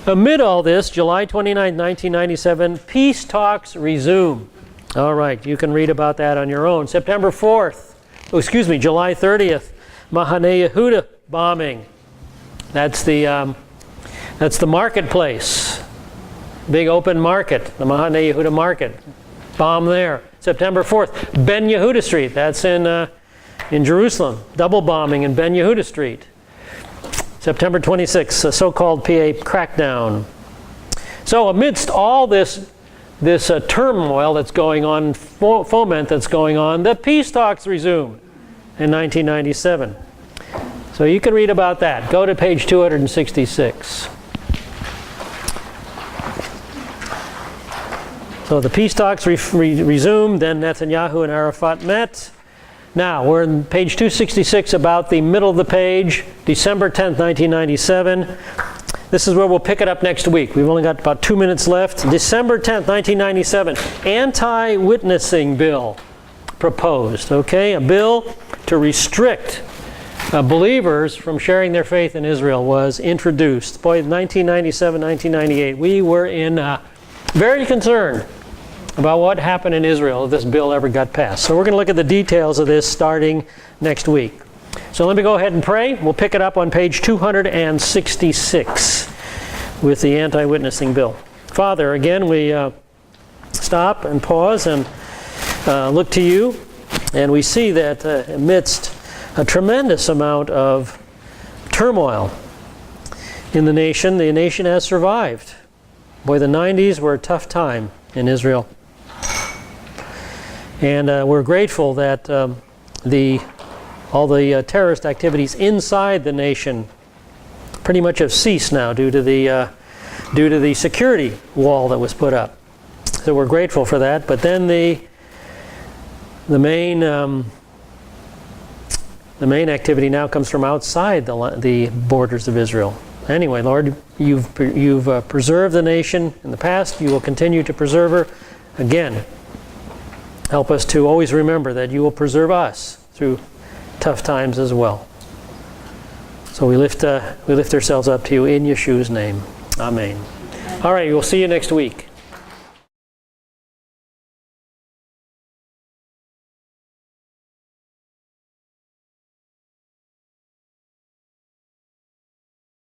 Amid all this, July 29, 1997, peace talks resume. All right, you can read about that on your own. July 30th, Mahane Yehuda bombing. That's the marketplace. Big open market, the Mahane Yehuda market. Bomb there. September 4th, Ben Yehuda Street. That's in Jerusalem. Double bombing in Ben Yehuda Street. September 26th, a so-called PA crackdown. So amidst all this turmoil that's going on, foment that's going on, the peace talks resume in 1997. So you can read about that. Go to page 266. So the peace talks resumed, then Netanyahu and Arafat met. Now, we're on page 266, about the middle of the page, December 10th, 1997. This is where we'll pick it up next week. We've only got about 2 minutes left. December 10th, 1997, anti-witnessing bill proposed, okay? A bill to restrict believers from sharing their faith in Israel was introduced. Boy, 1997, 1998, we were very concerned about what happened in Israel if this bill ever got passed. So we're going to look at the details of this starting next week. So let me go ahead and pray. We'll pick it up on page 266 with the anti-witnessing bill. Father, again, we stop and pause and look to you, and we see that amidst a tremendous amount of turmoil in the nation has survived. Boy, the 90s were a tough time in Israel. And we're grateful that all the terrorist activities inside the nation pretty much have ceased now due to the security wall that was put up. So we're grateful for that. But then the main activity now comes from outside the borders of Israel. Anyway, Lord, you've preserved the nation in the past. You will continue to preserve her. Again, help us to always remember that you will preserve us through tough times as well. So we lift ourselves up to you in Yeshua's name. Amen. All right, we'll see you next week.